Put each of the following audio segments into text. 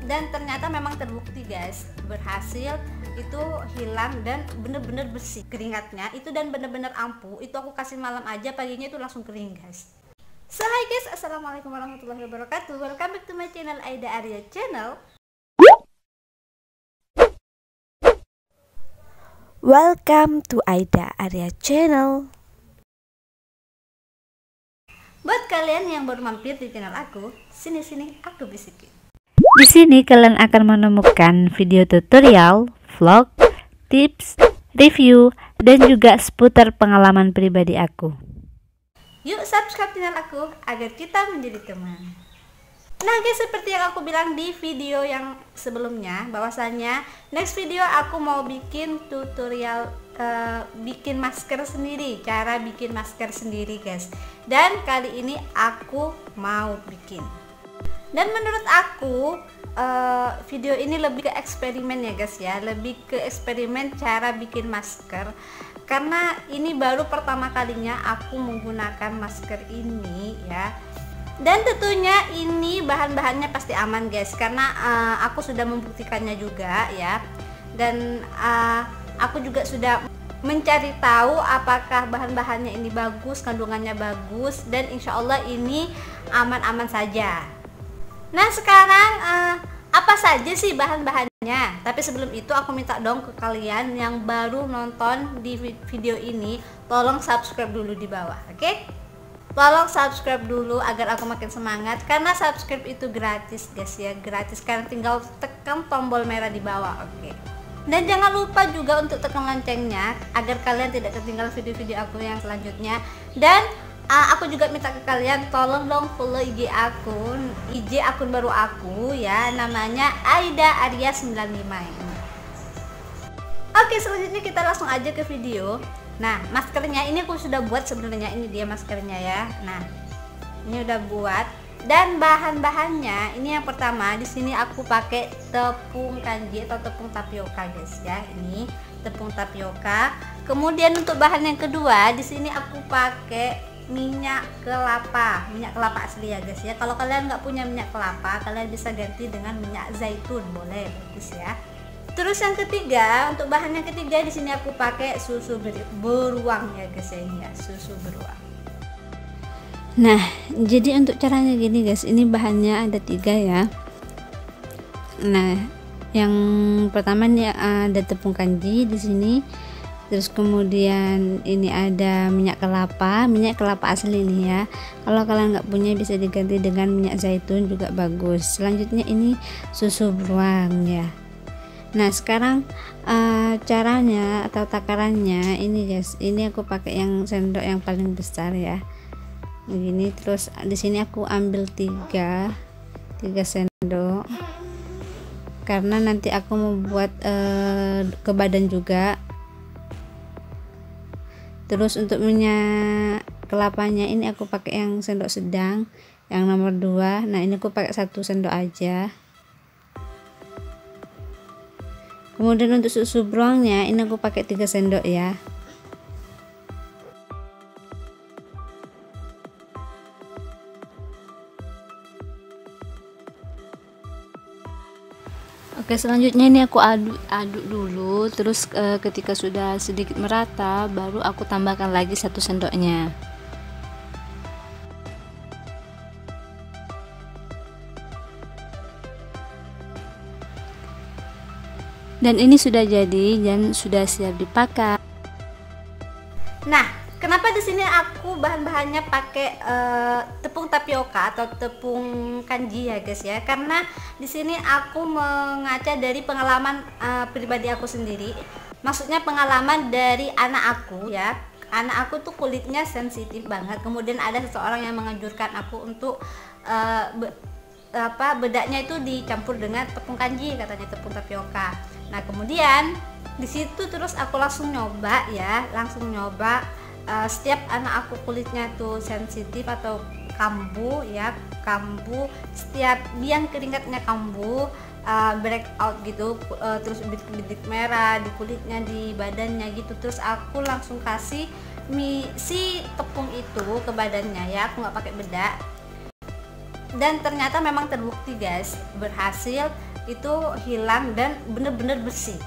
dan ternyata memang terbukti guys, berhasil itu hilang dan bener-bener bersih keringatnya itu, dan bener-bener ampuh. Itu aku kasih malam aja, paginya itu langsung kering guys. So hi guys, assalamualaikum warahmatullahi wabarakatuh. Welcome back to my channel Aida Arya Channel. Welcome to Aida Arya Channel. Buat kalian yang baru mampir di channel aku, sini aku bisikin. Di sini kalian akan menemukan video tutorial, vlog, tips, review, dan juga seputar pengalaman pribadi aku. Yuk subscribe channel aku agar kita menjadi teman. Nah guys, seperti yang aku bilang di video yang sebelumnya, bahwasanya next video aku mau bikin tutorial bikin masker sendiri, cara bikin masker sendiri guys. Dan kali ini aku mau bikin. Dan menurut aku video ini lebih ke eksperimen ya guys ya, lebih ke eksperimen cara bikin masker. Karena ini baru pertama kalinya aku menggunakan masker ini ya. Dan tentunya ini bahan-bahannya pasti aman guys, karena aku sudah membuktikannya juga ya. Dan aku juga sudah mencari tahu apakah bahan-bahannya ini bagus, kandungannya bagus, dan insya Allah ini aman-aman saja. Nah sekarang apa saja sih bahan-bahannya? Tapi sebelum itu aku minta dong ke kalian yang baru nonton di video ini, tolong subscribe dulu di bawah, oke? Tolong subscribe dulu agar aku makin semangat, karena subscribe itu gratis guys ya, gratis, karena tinggal tekan tombol merah di bawah, oke? Dan jangan lupa juga untuk tekan loncengnya agar kalian tidak ketinggalan video-video aku yang selanjutnya. Dan aku juga minta ke kalian tolong dong follow IG akun baru aku ya, namanya Aida Arya 95 ini. Oke, selanjutnya kita langsung aja ke video. Nah, maskernya ini aku sudah buat sebenarnya, ini dia maskernya ya. Nah, ini udah buat. Dan bahan-bahannya ini yang pertama, di sini aku pakai tepung kanji atau tepung tapioka guys ya. Ini tepung tapioka. Kemudian untuk bahan yang kedua, di sini aku pakai minyak kelapa asli ya guys ya. Kalau kalian nggak punya minyak kelapa, kalian bisa ganti dengan minyak zaitun, boleh, bagus ya. Terus yang ketiga, untuk bahan yang ketiga di sini aku pakai susu beruang ya guys ya, ini ya, susu beruang. Nah, jadi untuk caranya gini guys, ini bahannya ada 3 ya. Nah, yang pertama nih ada tepung kanji di sini. Terus kemudian ini ada minyak kelapa asli nih ya. Kalau kalian nggak punya bisa diganti dengan minyak zaitun juga bagus. Selanjutnya ini susu beruang ya. Nah sekarang caranya atau takarannya ini guys, ini aku pakai yang sendok yang paling besar ya, begini. Terus di sini aku ambil 3 sendok karena nanti aku mau buat ke badan juga. Terus untuk minyak kelapanya ini aku pakai yang sendok sedang, yang nomor 2. Nah ini aku pakai 1 sendok aja. Kemudian untuk susu beruangnya ini aku pakai 3 sendok ya. Oke, selanjutnya ini aku aduk dulu. Terus ketika sudah sedikit merata, baru aku tambahkan lagi 1 sendoknya. Dan ini sudah jadi dan sudah siap dipakai. Nah, kenapa di sini aku bahan-bahannya pakai tepung tapioka atau tepung kanji ya guys ya? Karena di sini aku mengaca dari pengalaman pribadi aku sendiri. Maksudnya pengalaman dari anak aku ya. Anak aku tuh kulitnya sensitif banget. Kemudian ada seseorang yang menganjurkan aku untuk bedaknya itu dicampur dengan tepung kanji, katanya tepung tapioka. Nah kemudian di situ terus aku langsung nyoba ya, setiap anak aku kulitnya tuh sensitif atau kambuh ya, setiap biang keringatnya kambuh, breakout gitu, terus bintik merah di kulitnya, di badannya gitu. Terus aku langsung kasih si tepung itu ke badannya ya, aku nggak pakai bedak. Dan ternyata memang terbukti guys, berhasil, itu hilang dan bener-bener bersih.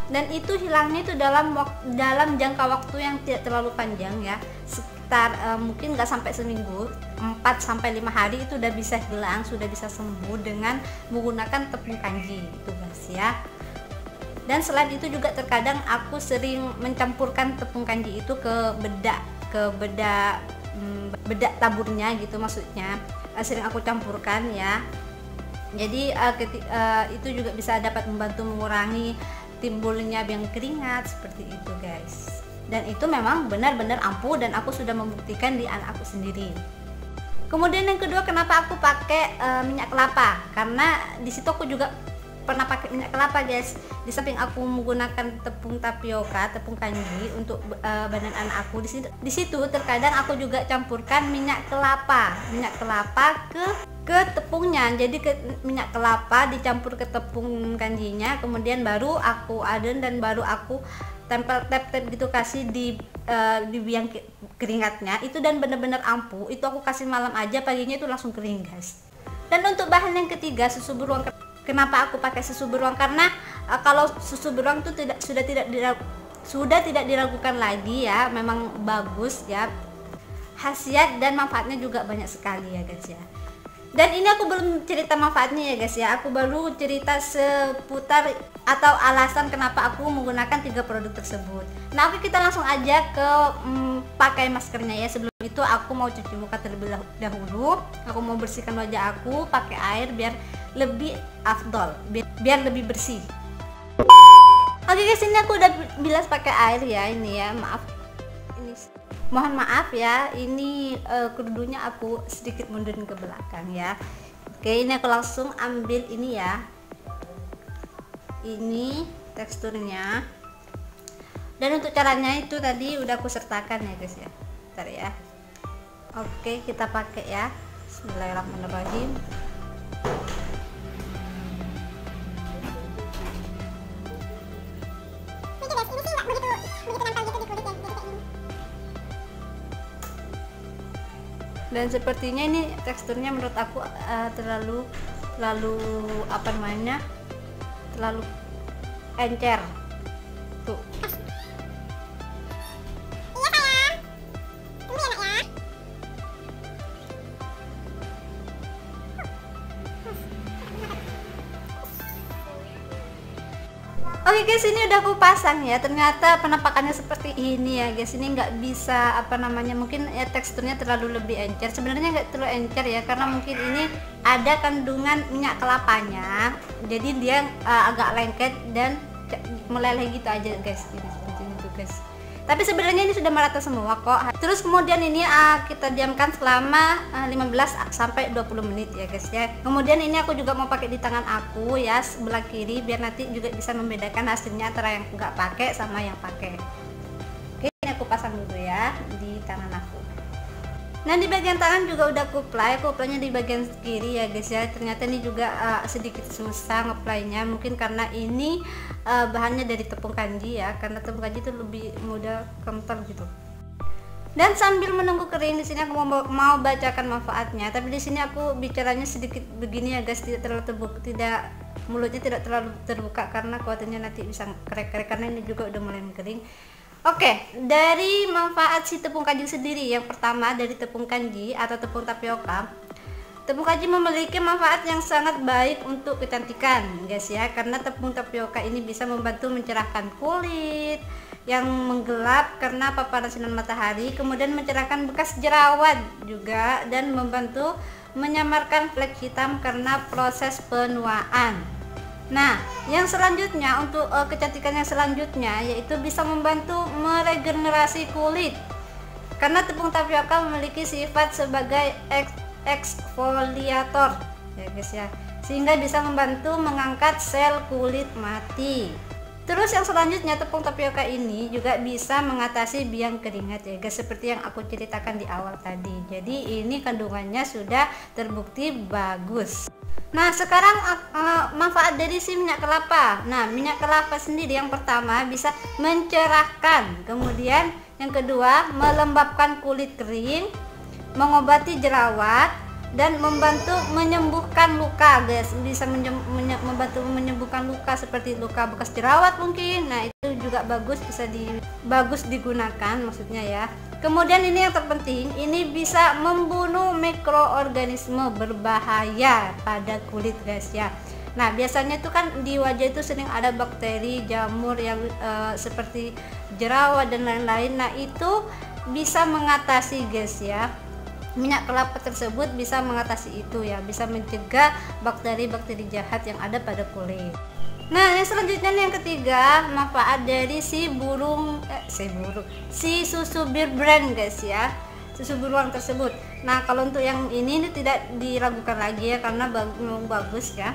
Dan itu hilangnya itu dalam jangka waktu yang tidak terlalu panjang ya, sekitar mungkin nggak sampai seminggu, 4-5 hari itu udah bisa hilang, sudah bisa sembuh dengan menggunakan tepung kanji itu guys ya. Dan selain itu juga terkadang aku sering mencampurkan tepung kanji itu ke bedak taburnya gitu, maksudnya sering aku campurkan ya. Jadi itu juga bisa dapat membantu mengurangi timbulnya biang keringat seperti itu guys. Dan itu memang benar-benar ampuh dan aku sudah membuktikan di anak aku sendiri. Kemudian yang kedua, kenapa aku pakai minyak kelapa? Karena di situ aku juga pernah pakai minyak kelapa guys. Di samping aku menggunakan tepung tapioka, tepung kanji untuk badan anak aku, di situ terkadang aku juga campurkan minyak kelapa ke tepungnya. Jadi minyak kelapa dicampur ke tepung kanjinya, kemudian baru aku adon dan baru aku tempel tap gitu, kasih di biang keringatnya itu, dan bener-bener ampuh. Itu aku kasih malam aja, paginya itu langsung kering guys. Dan untuk bahan yang ketiga, susu beruang. Kenapa aku pakai susu beruang? Karena kalau susu beruang itu sudah tidak diragukan lagi ya, memang bagus ya, khasiat dan manfaatnya juga banyak sekali ya guys ya. Dan ini aku belum cerita manfaatnya ya guys ya, aku baru cerita seputar atau alasan kenapa aku menggunakan 3 produk tersebut. Nah oke, kita langsung aja ke pakai maskernya ya. Sebelum itu aku mau cuci muka terlebih dahulu. Aku mau bersihkan wajah aku pakai air biar lebih afdol, biar lebih bersih. Oke guys, ini aku udah bilas pakai air ya, ini ya, mohon maaf ya, ini kerudungnya aku sedikit mundurin ke belakang ya. Oke, ini aku langsung ambil ini ya, ini teksturnya. Dan untuk caranya itu tadi udah aku sertakan ya guys ya. Bentar ya. Oke, kita pakai ya. Bismillahirrahmanirrahim. Dan sepertinya ini teksturnya menurut aku terlalu apa namanya, terlalu encer tuh. Oke guys, ini udah aku pasang ya. Ternyata penampakannya seperti ini ya guys. Ini nggak bisa apa namanya, mungkin ya teksturnya terlalu lebih encer. Sebenarnya nggak terlalu encer ya, karena mungkin ini ada kandungan minyak kelapanya. Jadi dia agak lengket dan meleleh gitu aja guys. Ini seperti itu guys. Tapi sebenarnya ini sudah merata semua kok. Terus kemudian ini kita diamkan selama 15 sampai 20 menit ya guys ya. Kemudian ini aku juga mau pakai di tangan aku ya, sebelah kiri, biar nanti juga bisa membedakan hasilnya antara yang nggak pakai sama yang pakai. Oke, ini aku pasang dulu ya di tangan aku. Nah di bagian tangan juga udah aku apply di bagian kiri ya guys ya. Ternyata ini juga sedikit susah ngeplaynya, mungkin karena ini bahannya dari tepung kanji ya, karena tepung kanji itu lebih mudah kental gitu. Dan sambil menunggu kering, di sini aku mau bacakan manfaatnya. Tapi di sini aku bicaranya sedikit begini ya guys, tidak terlalu terbuka, mulutnya tidak terlalu terbuka karena khawatirnya nanti bisa kerek-kerek, karena ini juga udah mulai mengering. Oke, dari manfaat si tepung kanji sendiri, yang pertama dari tepung kanji atau tepung tapioka. Tepung kanji memiliki manfaat yang sangat baik untuk kecantikan guys ya, karena tepung tapioka ini bisa membantu mencerahkan kulit yang menggelap karena paparan sinar matahari, kemudian mencerahkan bekas jerawat juga, dan membantu menyamarkan flek hitam karena proses penuaan. Nah, yang selanjutnya untuk kecantikan yang selanjutnya yaitu bisa membantu meregenerasi kulit. Karena tepung tapioka memiliki sifat sebagai eksfoliator ya guys ya, sehingga bisa membantu mengangkat sel kulit mati. Terus yang selanjutnya, tepung tapioka ini juga bisa mengatasi biang keringat ya guys, seperti yang aku ceritakan di awal tadi. Jadi ini kandungannya sudah terbukti bagus. Nah sekarang manfaat dari si minyak kelapa. Nah minyak kelapa sendiri yang pertama bisa mencerahkan, kemudian yang kedua melembabkan kulit kering, mengobati jerawat, dan membantu menyembuhkan luka guys, bisa membantu menyembuhkan luka seperti luka bekas jerawat mungkin. Nah itu juga bagus, bagus digunakan maksudnya ya. Kemudian ini yang terpenting, ini bisa membunuh mikroorganisme berbahaya pada kulit guys ya. Nah biasanya itu kan di wajah itu sering ada bakteri, jamur yang seperti jerawat dan lain-lain. Nah itu bisa mengatasi guys ya. Minyak kelapa tersebut bisa mengatasi itu ya, bisa mencegah bakteri-bakteri jahat yang ada pada kulit. Nah yang selanjutnya yang ketiga, manfaat dari si susu Bear Brand guys ya, susu beruang tersebut. Nah kalau untuk yang ini tidak diragukan lagi ya, karena bagus ya.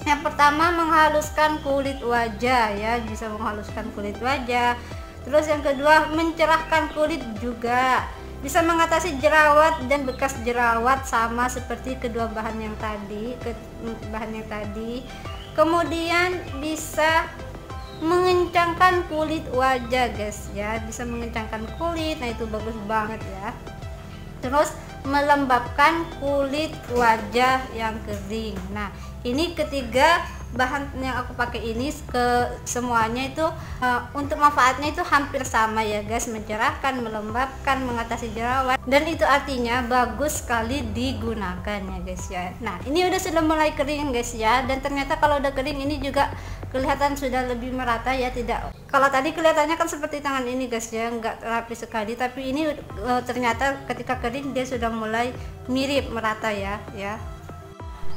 Yang pertama, menghaluskan kulit wajah ya, bisa menghaluskan kulit wajah. Terus yang kedua, mencerahkan kulit juga, bisa mengatasi jerawat dan bekas jerawat sama seperti kedua bahan yang tadi. Kemudian bisa mengencangkan kulit wajah guys ya, bisa mengencangkan kulit. Nah itu bagus banget ya. Terus melembabkan kulit wajah yang kering. Nah ini ketiga bahan yang aku pakai ini semuanya itu untuk manfaatnya itu hampir sama ya guys, mencerahkan, melembabkan, mengatasi jerawat, dan itu artinya bagus sekali digunakan ya guys ya. Nah ini sudah mulai kering guys ya, dan ternyata kalau udah kering ini juga kelihatan sudah lebih merata ya. Tidak, kalau tadi kelihatannya kan seperti tangan ini guys ya, nggak rapi sekali, tapi ini ternyata ketika kering dia sudah mulai mirip merata ya.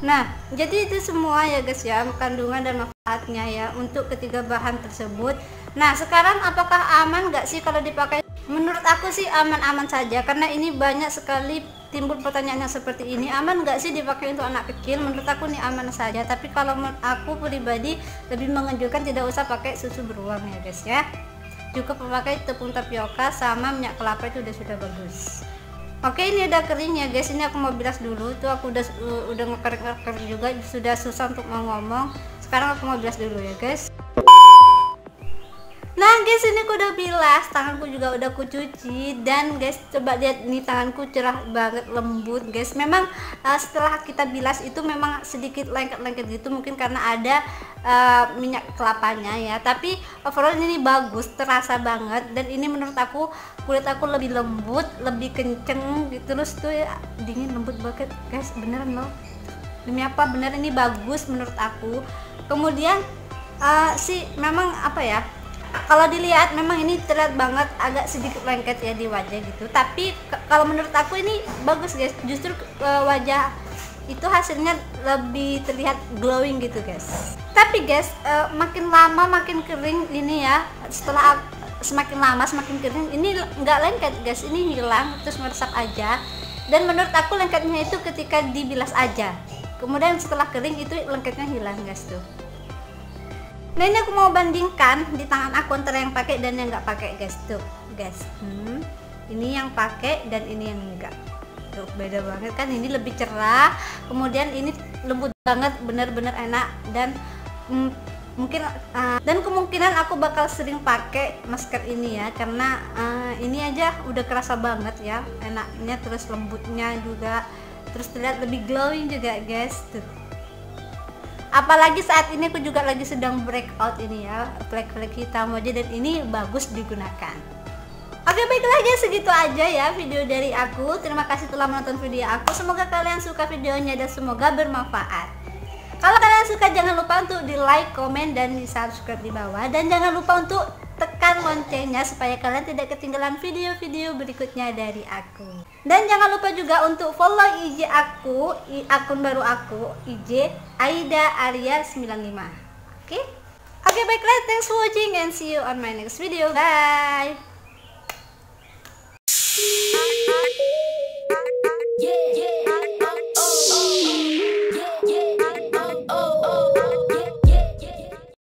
Nah jadi itu semua ya guys ya, kandungan dan manfaatnya ya untuk ketiga bahan tersebut. Nah sekarang apakah aman nggak sih kalau dipakai? Menurut aku sih aman-aman saja, karena ini banyak sekali timbul pertanyaan yang seperti ini, aman nggak sih dipakai untuk anak kecil? Menurut aku nih aman saja, tapi kalau aku pribadi lebih menganjurkan tidak usah pakai susu beruang ya guys ya, cukup memakai tepung tapioka sama minyak kelapa itu sudah bagus. Oke ini udah kering ya guys, ini aku mau bilas dulu. Tuh aku udah ngeker juga, sudah susah untuk mau ngomong. Sekarang aku mau bilas dulu ya guys. Nah guys ini aku udah bilas, tanganku juga udah aku cuci, dan guys coba lihat ini tanganku cerah banget, lembut guys. Memang setelah kita bilas itu memang sedikit lengket-lengket gitu, mungkin karena ada minyak kelapanya ya, tapi overall ini bagus, terasa banget. Dan ini menurut aku kulit aku lebih lembut, lebih kenceng gitu, terus tuh ya, dingin lembut banget guys, beneran loh, demi apa, bener ini bagus menurut aku. Kemudian memang apa ya, kalau dilihat memang ini terlihat banget agak sedikit lengket ya di wajah gitu, tapi kalau menurut aku ini bagus guys, justru wajah itu hasilnya lebih terlihat glowing gitu guys. Tapi guys makin lama makin kering ini ya, setelah semakin lama semakin kering, ini nggak lengket guys, ini hilang terus meresap aja. Dan menurut aku lengketnya itu ketika dibilas aja, kemudian setelah kering itu lengketnya hilang guys tuh. Nah ini aku mau bandingkan di tangan aku antara yang pakai dan yang nggak pakai guys tuh guys. Ini yang pakai dan ini yang enggak, tuh beda banget kan, ini lebih cerah, kemudian ini lembut banget, bener-bener enak. Dan mungkin dan kemungkinan aku bakal sering pakai masker ini ya, karena ini aja udah kerasa banget ya enaknya, terus lembutnya juga, terus terlihat lebih glowing juga guys tuh. Apalagi saat ini aku juga lagi sedang breakout ini ya, flek-flek hitam wajah, dan ini bagus digunakan. Oke baiklah guys, segitu aja ya video dari aku. Terima kasih telah menonton video aku, semoga kalian suka videonya dan semoga bermanfaat. Kalau kalian suka jangan lupa untuk di like, komen, dan di subscribe di bawah, dan jangan lupa untuk tekan loncengnya supaya kalian tidak ketinggalan video-video berikutnya dari aku. Dan jangan lupa juga untuk follow IG aku, akun baru aku, IG Aida Arya 95. Oke baiklah, thanks for watching and see you on my next video. Bye.